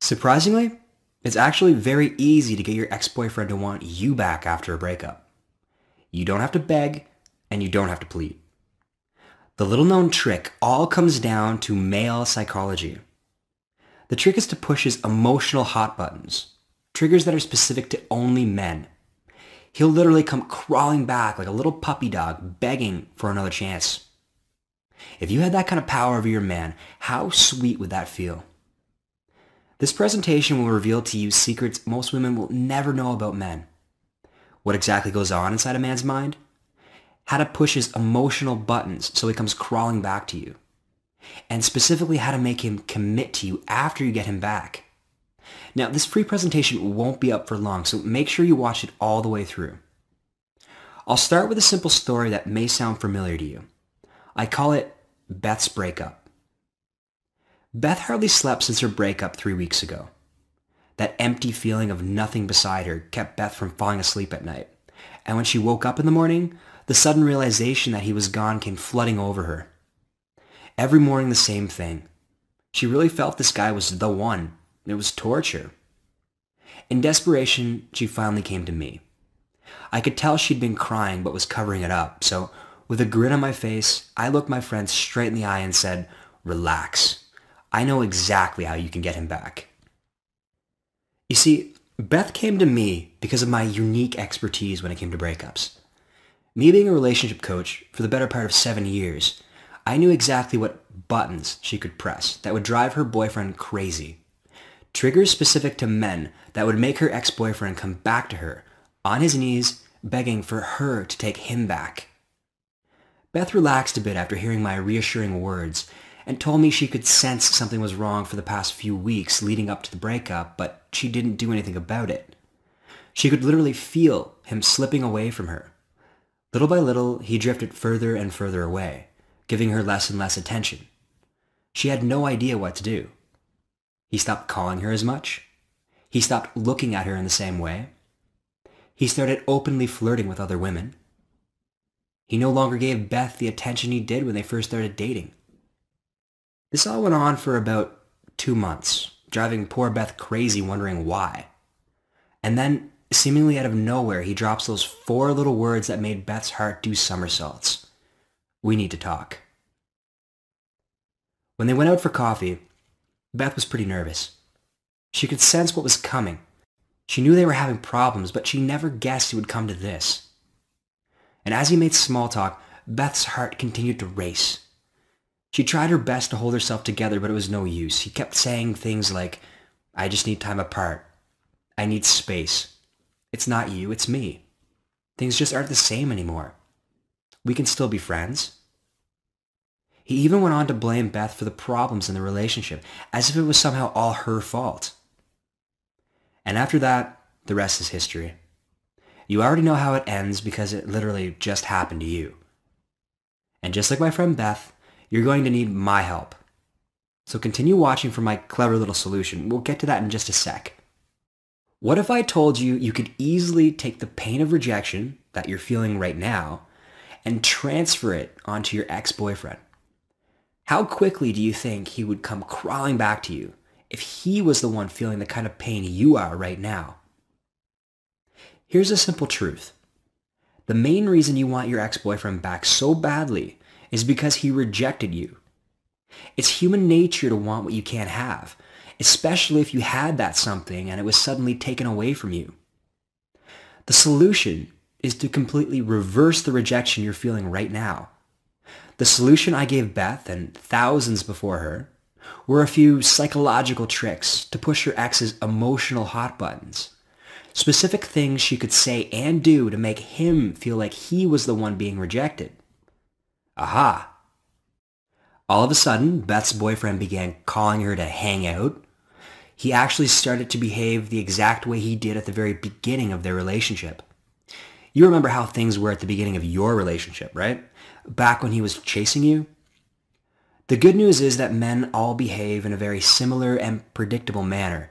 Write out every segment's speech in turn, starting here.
Surprisingly, it's actually very easy to get your ex-boyfriend to want you back after a breakup. You don't have to beg, and you don't have to plead. The little-known trick all comes down to male psychology. The trick is to push his emotional hot buttons, triggers that are specific to only men. He'll literally come crawling back like a little puppy dog begging for another chance. If you had that kind of power over your man, how sweet would that feel? This presentation will reveal to you secrets most women will never know about men. What exactly goes on inside a man's mind? How to push his emotional buttons so he comes crawling back to you. And specifically how to make him commit to you after you get him back. Now, this free presentation won't be up for long, so make sure you watch it all the way through. I'll start with a simple story that may sound familiar to you. I call it Beth's breakup. Beth hardly slept since her breakup 3 weeks ago. That empty feeling of nothing beside her kept Beth from falling asleep at night. And when she woke up in the morning, the sudden realization that he was gone came flooding over her. Every morning the same thing. She really felt this guy was the one. It was torture. In desperation, she finally came to me. I could tell she'd been crying but was covering it up, so with a grin on my face, I looked my friend straight in the eye and said, "Relax. I know exactly how you can get him back." You see, Beth came to me because of my unique expertise when it came to breakups. Me being a relationship coach for the better part of 7 years, I knew exactly what buttons she could press that would drive her boyfriend crazy. Triggers specific to men that would make her ex-boyfriend come back to her, on his knees, begging for her to take him back. Beth relaxed a bit after hearing my reassuring words and told me she could sense something was wrong for the past few weeks leading up to the breakup, but she didn't do anything about it. She could literally feel him slipping away from her. Little by little, he drifted further and further away, giving her less and less attention. She had no idea what to do. He stopped calling her as much. He stopped looking at her in the same way. He started openly flirting with other women. He no longer gave Beth the attention he did when they first started dating. This all went on for about 2 months, driving poor Beth crazy wondering why. And then, seemingly out of nowhere, he drops those 4 little words that made Beth's heart do somersaults. "We need to talk." When they went out for coffee, Beth was pretty nervous. She could sense what was coming. She knew they were having problems, but she never guessed it would come to this. And as he made small talk, Beth's heart continued to race. She tried her best to hold herself together, but it was no use. He kept saying things like, "I just need time apart. I need space. It's not you, it's me. Things just aren't the same anymore. We can still be friends." He even went on to blame Beth for the problems in the relationship, as if it was somehow all her fault. And after that, the rest is history. You already know how it ends because it literally just happened to you. And just like my friend Beth, you're going to need my help. So continue watching for my clever little solution. We'll get to that in just a sec. What if I told you you could easily take the pain of rejection that you're feeling right now and transfer it onto your ex-boyfriend? How quickly do you think he would come crawling back to you if he was the one feeling the kind of pain you are right now? Here's a simple truth. The main reason you want your ex-boyfriend back so badly is because he rejected you. It's human nature to want what you can't have, especially if you had that something and it was suddenly taken away from you. The solution is to completely reverse the rejection you're feeling right now. The solution I gave Beth and thousands before her were a few psychological tricks to push her ex's emotional hot buttons. Specific things she could say and do to make him feel like he was the one being rejected. Aha! All of a sudden, Beth's boyfriend began calling her to hang out. He actually started to behave the exact way he did at the very beginning of their relationship. You remember how things were at the beginning of your relationship, right? Back when he was chasing you? The good news is that men all behave in a very similar and predictable manner.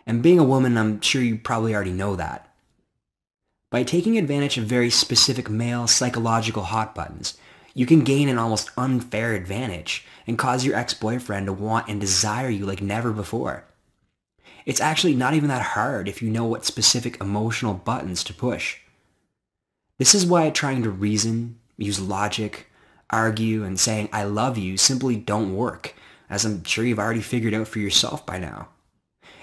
And being a woman, I'm sure you probably already know that. By taking advantage of very specific male psychological hot buttons, you can gain an almost unfair advantage and cause your ex-boyfriend to want and desire you like never before. It's actually not even that hard if you know what specific emotional buttons to push. This is why trying to reason, use logic, argue, and saying I love you simply don't work, as I'm sure you've already figured out for yourself by now.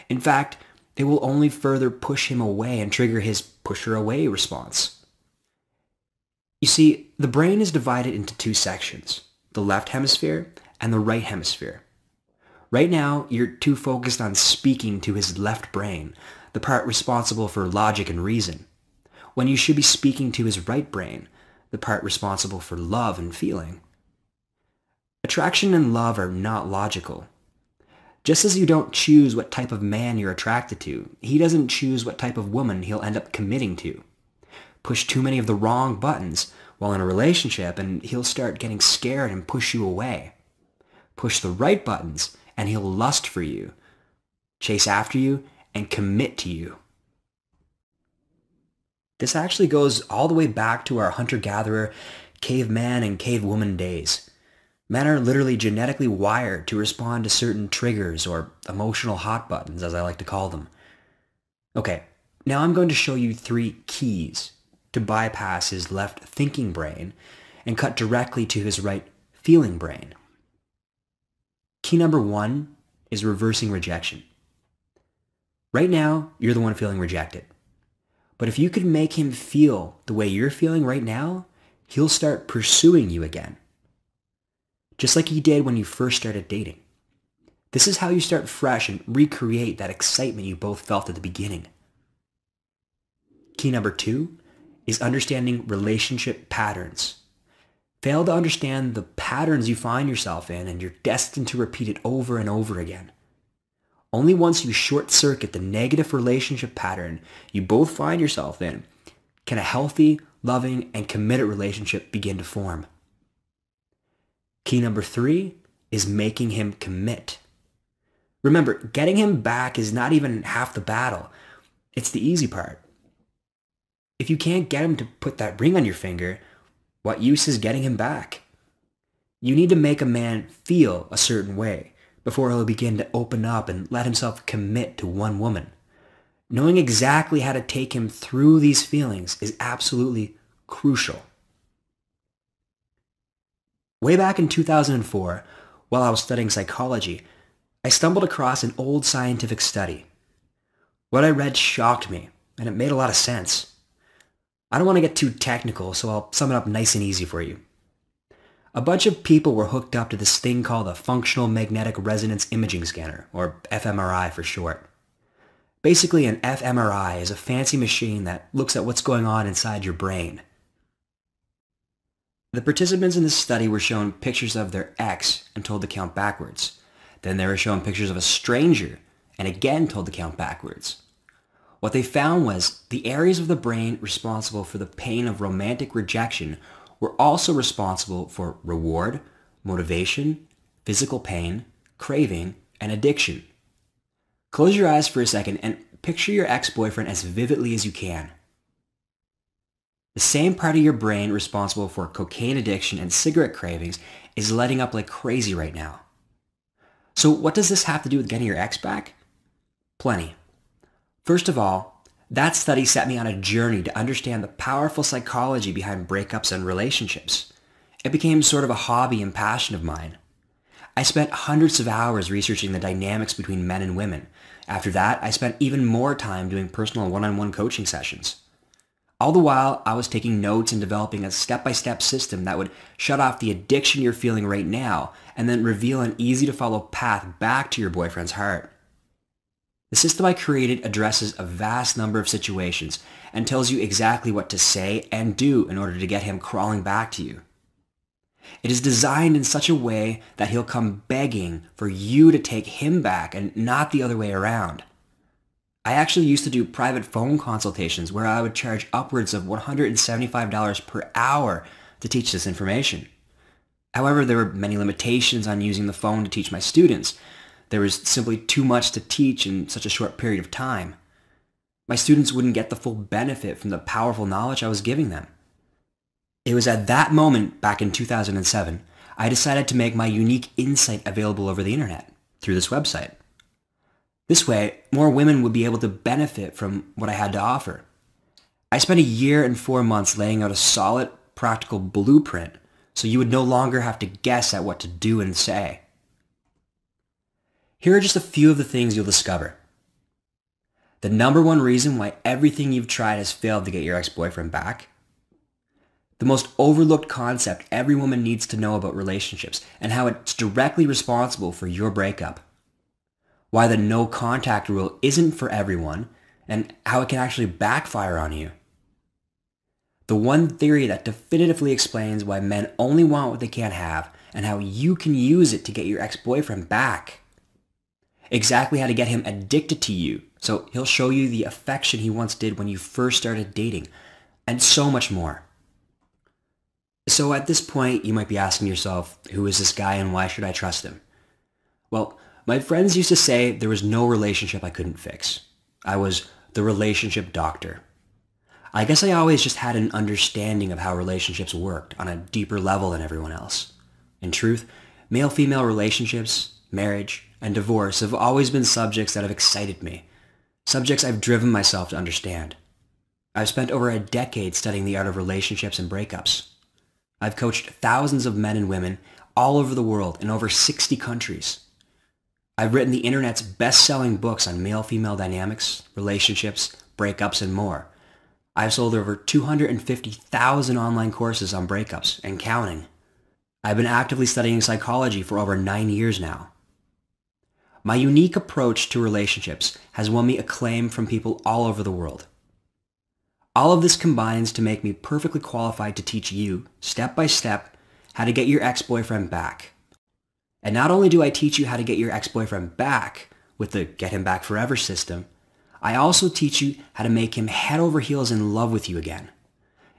In fact, it will only further push him away and trigger his push her away response. You see, the brain is divided into two sections, the left hemisphere and the right hemisphere. Right now, you're too focused on speaking to his left brain, the part responsible for logic and reason, when you should be speaking to his right brain, the part responsible for love and feeling. Attraction and love are not logical. Just as you don't choose what type of man you're attracted to, he doesn't choose what type of woman he'll end up committing to. Push too many of the wrong buttons while in a relationship and he'll start getting scared and push you away. Push the right buttons and he'll lust for you, chase after you, and commit to you. This actually goes all the way back to our hunter-gatherer, caveman, and cavewoman days. Men are literally genetically wired to respond to certain triggers or emotional hot buttons, as I like to call them. Okay, now I'm going to show you 3 keys to bypass his left thinking brain and cut directly to his right feeling brain. Key number 1 is reversing rejection. Right now, you're the one feeling rejected. But if you could make him feel the way you're feeling right now, he'll start pursuing you again. Just like he did when you first started dating. This is how you start fresh and recreate that excitement you both felt at the beginning. Key number 2 is understanding relationship patterns. Fail to understand the patterns you find yourself in and you're destined to repeat it over and over again. Only once you short-circuit the negative relationship pattern you both find yourself in can a healthy, loving, and committed relationship begin to form. Key number 3 is making him commit. Remember, getting him back is not even half the battle. It's the easy part. If you can't get him to put that ring on your finger, what use is getting him back? You need to make a man feel a certain way before he'll begin to open up and let himself commit to one woman. Knowing exactly how to take him through these feelings is absolutely crucial. Way back in 2004, while I was studying psychology, I stumbled across an old scientific study. What I read shocked me, and it made a lot of sense. I don't want to get too technical, so I'll sum it up nice and easy for you. A bunch of people were hooked up to this thing called a functional magnetic resonance imaging scanner, or fMRI for short. Basically, an fMRI is a fancy machine that looks at what's going on inside your brain. The participants in this study were shown pictures of their ex and told to count backwards. Then they were shown pictures of a stranger and again told to count backwards. What they found was the areas of the brain responsible for the pain of romantic rejection were also responsible for reward, motivation, physical pain, craving, and addiction. Close your eyes for a second and picture your ex-boyfriend as vividly as you can. The same part of your brain responsible for cocaine addiction and cigarette cravings is lighting up like crazy right now. So what does this have to do with getting your ex back? Plenty. First of all, that study set me on a journey to understand the powerful psychology behind breakups and relationships. It became sort of a hobby and passion of mine. I spent hundreds of hours researching the dynamics between men and women. After that, I spent even more time doing personal one-on-one coaching sessions. All the while, I was taking notes and developing a step-by-step system that would shut off the addiction you're feeling right now and then reveal an easy-to-follow path back to your boyfriend's heart. The system I created addresses a vast number of situations and tells you exactly what to say and do in order to get him crawling back to you. It is designed in such a way that he'll come begging for you to take him back and not the other way around. I actually used to do private phone consultations where I would charge upwards of $175 per hour to teach this information. However, there were many limitations on using the phone to teach my students. There was simply too much to teach in such a short period of time. My students wouldn't get the full benefit from the powerful knowledge I was giving them. It was at that moment, back in 2007, I decided to make my unique insight available over the internet, through this website. This way, more women would be able to benefit from what I had to offer. I spent a year and 4 months laying out a solid, practical blueprint so you would no longer have to guess at what to do and say. Here are just a few of the things you'll discover. The number one reason why everything you've tried has failed to get your ex-boyfriend back. The most overlooked concept every woman needs to know about relationships and how it's directly responsible for your breakup. Why the no contact rule isn't for everyone and how it can actually backfire on you. The one theory that definitively explains why men only want what they can't have and how you can use it to get your ex-boyfriend back. Exactly how to get him addicted to you so he'll show you the affection he once did when you first started dating, and so much more. So at this point, you might be asking yourself, who is this guy and why should I trust him? Well, my friends used to say there was no relationship I couldn't fix. I was the relationship doctor. I guess I always just had an understanding of how relationships worked on a deeper level than everyone else. In truth, male-female relationships, marriage, and divorce have always been subjects that have excited me, subjects I've driven myself to understand. I've spent over a decade studying the art of relationships and breakups. I've coached thousands of men and women all over the world in over 60 countries. I've written the internet's best-selling books on male-female dynamics, relationships, breakups, and more. I've sold over 250,000 online courses on breakups and counting. I've been actively studying psychology for over 9 years now. My unique approach to relationships has won me acclaim from people all over the world. All of this combines to make me perfectly qualified to teach you, step by step, how to get your ex-boyfriend back. And not only do I teach you how to get your ex-boyfriend back with the Get Him Back Forever system, I also teach you how to make him head over heels in love with you again.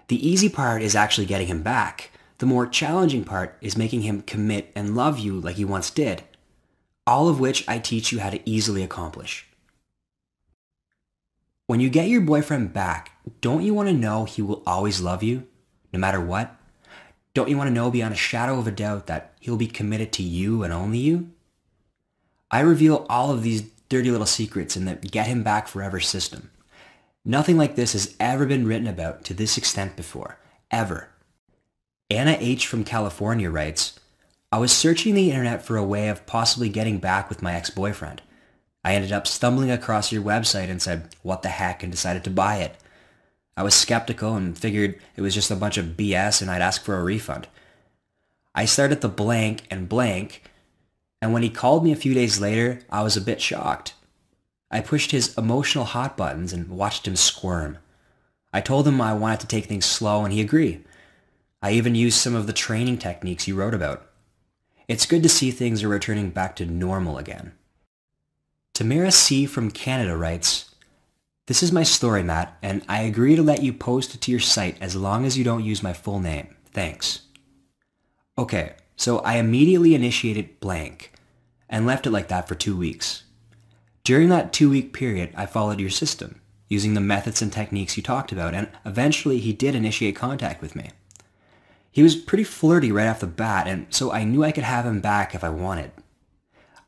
The easy part is actually getting him back. The more challenging part is making him commit and love you like he once did. All of which I teach you how to easily accomplish. When you get your boyfriend back, don't you want to know he will always love you, no matter what? Don't you want to know beyond a shadow of a doubt that he'll be committed to you and only you? I reveal all of these dirty little secrets in the Get Him Back Forever system. Nothing like this has ever been written about to this extent before, ever. Anna H. from California writes, I was searching the internet for a way of possibly getting back with my ex-boyfriend. I ended up stumbling across your website and said, what the heck, and decided to buy it. I was skeptical and figured it was just a bunch of BS and I'd ask for a refund. I started the blank, and when he called me a few days later, I was a bit shocked. I pushed his emotional hot buttons and watched him squirm. I told him I wanted to take things slow and he agreed. I even used some of the training techniques you wrote about. It's good to see things are returning back to normal again. Tamara C. from Canada writes, this is my story, Matt, and I agree to let you post it to your site as long as you don't use my full name. Thanks. Okay, so I immediately initiated blank and left it like that for 2 weeks. During that 2-week period, I followed your system, using the methods and techniques you talked about, and eventually he did initiate contact with me. He was pretty flirty right off the bat, and so I knew I could have him back if I wanted.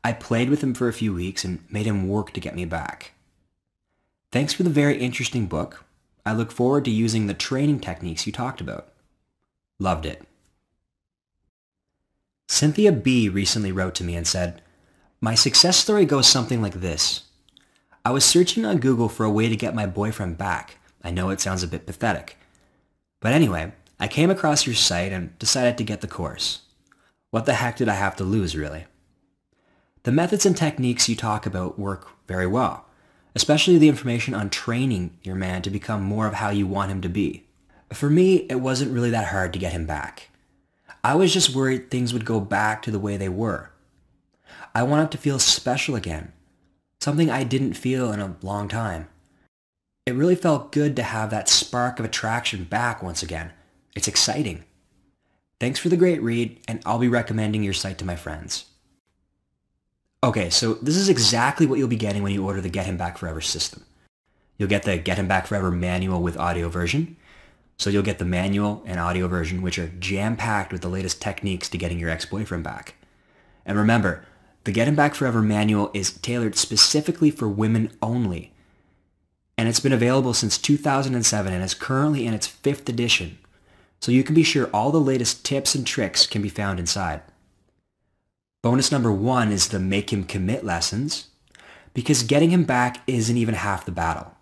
I played with him for a few weeks and made him work to get me back. Thanks for the very interesting book. I look forward to using the training techniques you talked about. Loved it. Cynthia B. recently wrote to me and said, my success story goes something like this. I was searching on Google for a way to get my boyfriend back. I know it sounds a bit pathetic. But anyway, I came across your site and decided to get the course. What the heck did I have to lose, really? The methods and techniques you talk about work very well, especially the information on training your man to become more of how you want him to be. For me, it wasn't really that hard to get him back. I was just worried things would go back to the way they were. I wanted to feel special again, something I didn't feel in a long time. It really felt good to have that spark of attraction back once again. It's exciting. Thanks for the great read, and I'll be recommending your site to my friends. Okay, so this is exactly what you'll be getting when you order the Get Him Back Forever system. You'll get the Get Him Back Forever manual with audio version. So you'll get the manual and audio version, which are jam-packed with the latest techniques to getting your ex-boyfriend back. And remember, The Get Him Back Forever manual is tailored specifically for women only, and it's been available since 2007 and is currently in its 5th edition, so you can be sure all the latest tips and tricks can be found inside. Bonus number 1 is the Make Him Commit lessons, because getting him back isn't even half the battle.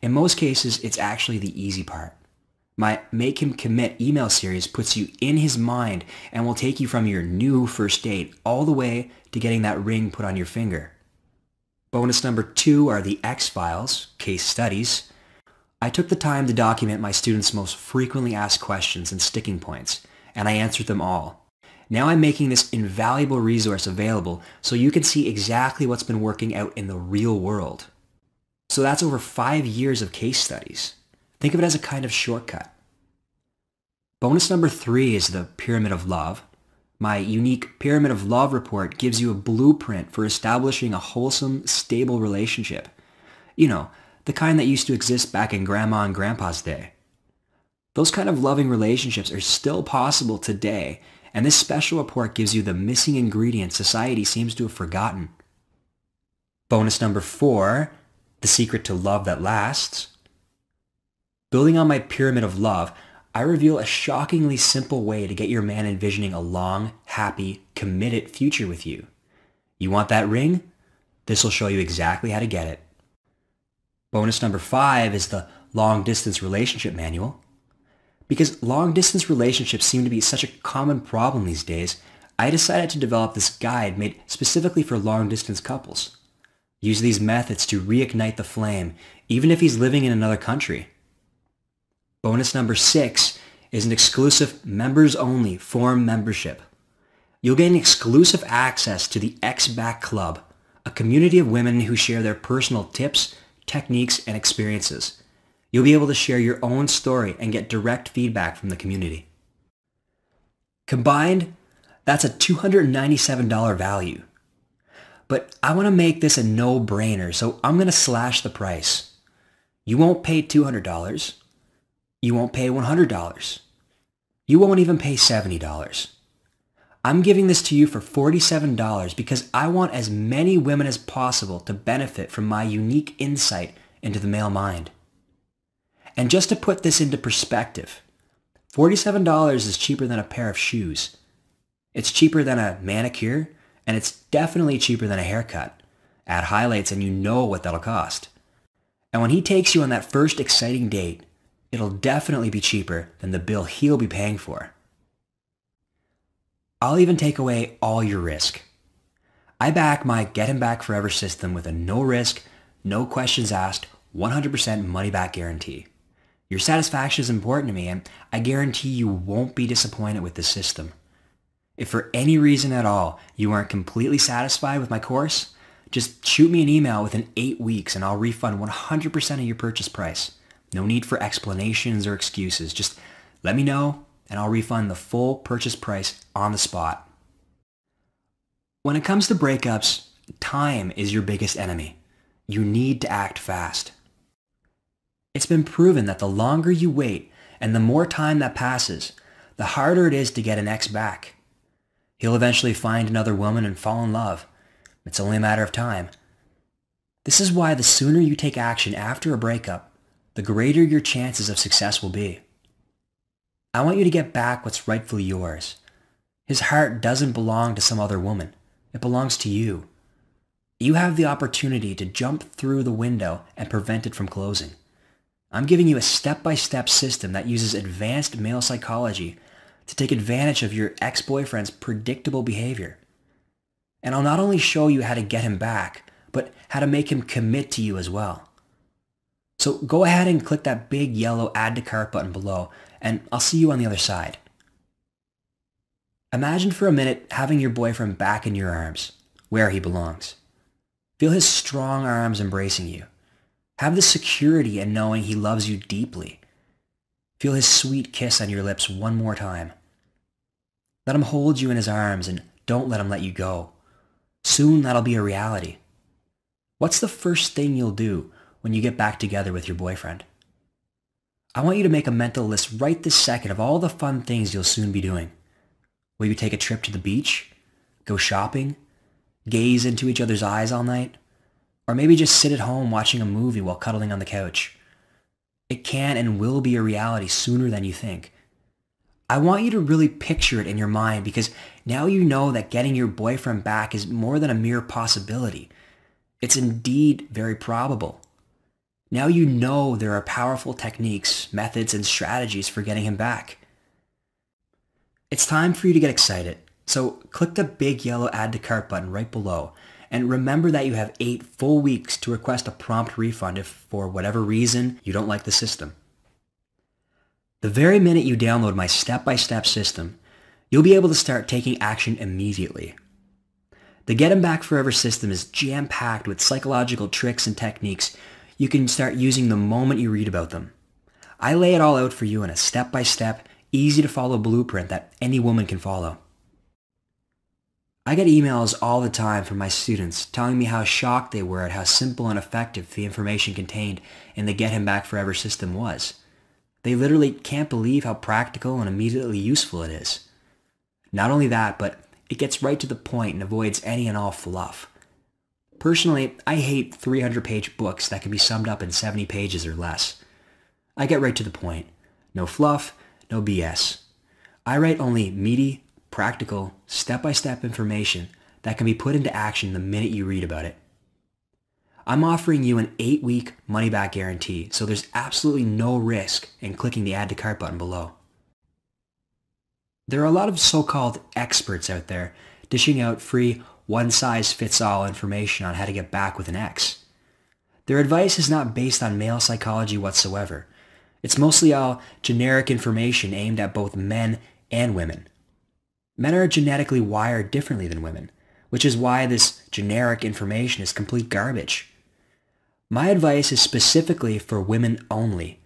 In most cases, it's actually the easy part. My Make Him Commit email series puts you in his mind and will take you from your new first date all the way to getting that ring put on your finger. Bonus number 2 are the X-Files, case studies. I took the time to document my students' most frequently asked questions and sticking points, and I answered them all. Now I'm making this invaluable resource available so you can see exactly what's been working out in the real world. So that's over 5 years of case studies. Think of it as a kind of shortcut. Bonus number 3 is the Pyramid of Love. My unique Pyramid of Love report gives you a blueprint for establishing a wholesome, stable relationship. You know, the kind that used to exist back in Grandma and Grandpa's day. Those kind of loving relationships are still possible today, and this special report gives you the missing ingredient society seems to have forgotten. Bonus number 4, the secret to love that lasts. Building on my Pyramid of Love, I reveal a shockingly simple way to get your man envisioning a long, happy, committed future with you. You want that ring? This will show you exactly how to get it. Bonus number 5 is the Long Distance Relationship Manual. Because long-distance relationships seem to be such a common problem these days, I decided to develop this guide made specifically for long-distance couples. Use these methods to reignite the flame, even if he's living in another country. Bonus number 6 is an exclusive members-only forum membership. You'll gain exclusive access to the X-Back Club, a community of women who share their personal tips, techniques, and experiences. You'll be able to share your own story and get direct feedback from the community. Combined, that's a $297 value. But I want to make this a no-brainer, so I'm going to slash the price. You won't pay $200. You won't pay $100. You won't even pay $70. I'm giving this to you for $47 because I want as many women as possible to benefit from my unique insight into the male mind. And just to put this into perspective, $47 is cheaper than a pair of shoes. It's cheaper than a manicure, and it's definitely cheaper than a haircut. Add highlights and you know what that'll cost. And when he takes you on that first exciting date, it'll definitely be cheaper than the bill he'll be paying for. I'll even take away all your risk. I back my Get Him Back Forever system with a no risk, no questions asked, 100% money back guarantee. Your satisfaction is important to me, and I guarantee you won't be disappointed with this system. If for any reason at all you aren't completely satisfied with my course, just shoot me an email within 8 weeks and I'll refund 100% of your purchase price. No need for explanations or excuses. Just let me know and I'll refund the full purchase price on the spot. When it comes to breakups, time is your biggest enemy. You need to act fast. It's been proven that the longer you wait and the more time that passes, the harder it is to get an ex back. He'll eventually find another woman and fall in love. It's only a matter of time. This is why the sooner you take action after a breakup, the greater your chances of success will be. I want you to get back what's rightfully yours. His heart doesn't belong to some other woman. It belongs to you. You have the opportunity to jump through the window and prevent it from closing. I'm giving you a step-by-step system that uses advanced male psychology to take advantage of your ex-boyfriend's predictable behavior. And I'll not only show you how to get him back, but how to make him commit to you as well. So go ahead and click that big yellow Add to Cart button below, and I'll see you on the other side. Imagine for a minute having your boyfriend back in your arms, where he belongs. Feel his strong arms embracing you. Have the security in knowing he loves you deeply. Feel his sweet kiss on your lips one more time. Let him hold you in his arms and don't let him let you go. Soon that'll be a reality. What's the first thing you'll do when you get back together with your boyfriend? I want you to make a mental list right this second of all the fun things you'll soon be doing. Will you take a trip to the beach? Go shopping? gaze into each other's eyes all night, or maybe just sit at home watching a movie while cuddling on the couch. It can and will be a reality sooner than you think. I want you to really picture it in your mind because now you know that getting your boyfriend back is more than a mere possibility. It's indeed very probable. Now you know there are powerful techniques, methods, and strategies for getting him back. It's time for you to get excited. So click the big yellow Add to Cart button right below. And remember that you have 8 full weeks to request a prompt refund if, for whatever reason, you don't like the system. The very minute you download my step-by-step system, you'll be able to start taking action immediately. The Get 'Em Back Forever system is jam-packed with psychological tricks and techniques you can start using the moment you read about them. I lay it all out for you in a step-by-step, easy-to-follow blueprint that any woman can follow. I get emails all the time from my students telling me how shocked they were at how simple and effective the information contained in the Get Him Back Forever system was. They literally can't believe how practical and immediately useful it is. Not only that, but it gets right to the point and avoids any and all fluff. Personally, I hate 300-page books that can be summed up in 70 pages or less. I get right to the point. No fluff, no BS. I write only meaty, practical, step-by-step information that can be put into action the minute you read about it. I'm offering you an 8-week money-back guarantee, so there's absolutely no risk in clicking the Add to Cart button below. There are a lot of so-called experts out there dishing out free one-size-fits-all information on how to get back with an ex. Their advice is not based on male psychology whatsoever. It's mostly all generic information aimed at both men and women. Men are genetically wired differently than women, which is why this generic information is complete garbage. My advice is specifically for women only.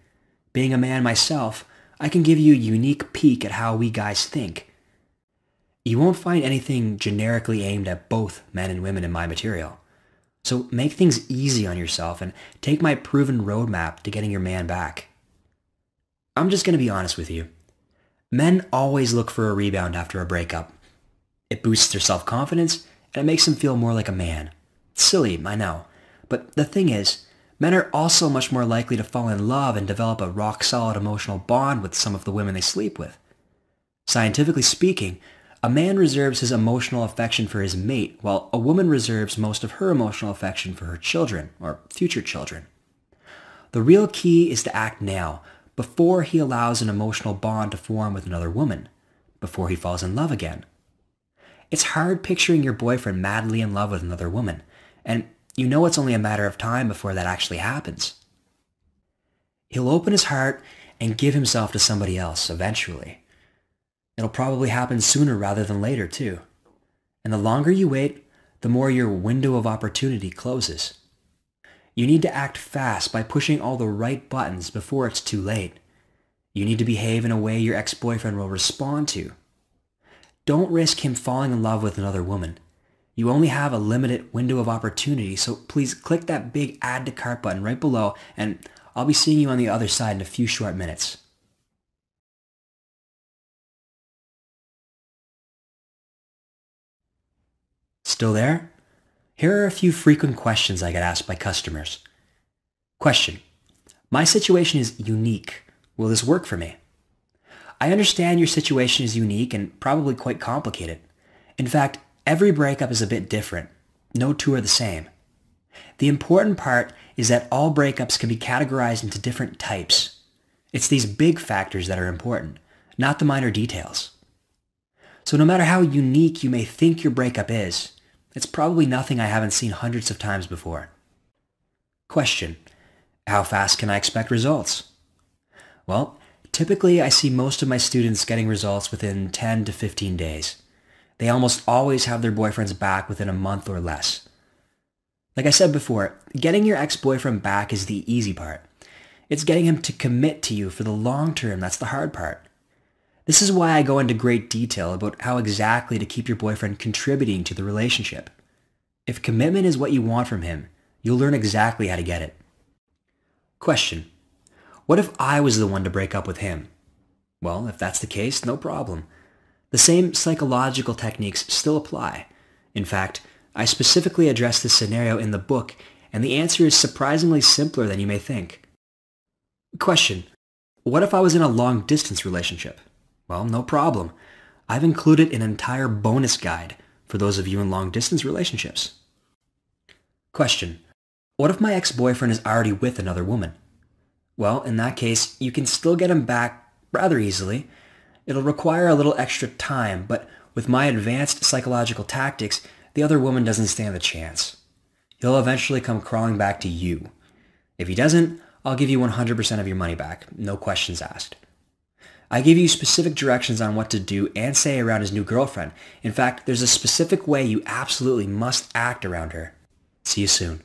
Being a man myself, I can give you a unique peek at how we guys think. You won't find anything generically aimed at both men and women in my material. So make things easy on yourself and take my proven roadmap to getting your man back. I'm just going to be honest with you. Men always look for a rebound after a breakup. It boosts their self-confidence and it makes them feel more like a man. It's silly, I know. But the thing is, men are also much more likely to fall in love and develop a rock-solid emotional bond with some of the women they sleep with. Scientifically speaking, a man reserves his emotional affection for his mate, while a woman reserves most of her emotional affection for her children, or future children. The real key is to act now, before he allows an emotional bond to form with another woman, before he falls in love again. It's hard picturing your boyfriend madly in love with another woman, and you know it's only a matter of time before that actually happens. He'll open his heart and give himself to somebody else eventually. It'll probably happen sooner rather than later too. And the longer you wait, the more your window of opportunity closes. You need to act fast by pushing all the right buttons before it's too late. You need to behave in a way your ex-boyfriend will respond to. Don't risk him falling in love with another woman. You only have a limited window of opportunity, so please click that big Add to Cart button right below, and I'll be seeing you on the other side in a few short minutes. Still there? Here are a few frequent questions I get asked by customers. Question: my situation is unique. Will this work for me? I understand your situation is unique and probably quite complicated. In fact, every breakup is a bit different. No two are the same. The important part is that all breakups can be categorized into different types. It's these big factors that are important, not the minor details. So no matter how unique you may think your breakup is, it's probably nothing I haven't seen hundreds of times before. Question: how fast can I expect results? Well, typically I see most of my students getting results within 10 to 15 days. They almost always have their boyfriends back within a month or less. Like I said before, getting your ex-boyfriend back is the easy part. It's getting him to commit to you for the long term that's the hard part. This is why I go into great detail about how exactly to keep your boyfriend contributing to the relationship. If commitment is what you want from him, you'll learn exactly how to get it. Question: what if I was the one to break up with him? Well, if that's the case, no problem. The same psychological techniques still apply. In fact, I specifically address this scenario in the book, and the answer is surprisingly simpler than you may think. Question: what if I was in a long-distance relationship? Well, no problem. I've included an entire bonus guide for those of you in long-distance relationships. Question: what if my ex-boyfriend is already with another woman? Well, in that case, you can still get him back rather easily. It'll require a little extra time, but with my advanced psychological tactics, the other woman doesn't stand a chance. He'll eventually come crawling back to you. If he doesn't, I'll give you 100% of your money back, no questions asked. I give you specific directions on what to do and say around his new girlfriend. In fact, there's a specific way you absolutely must act around her. See you soon.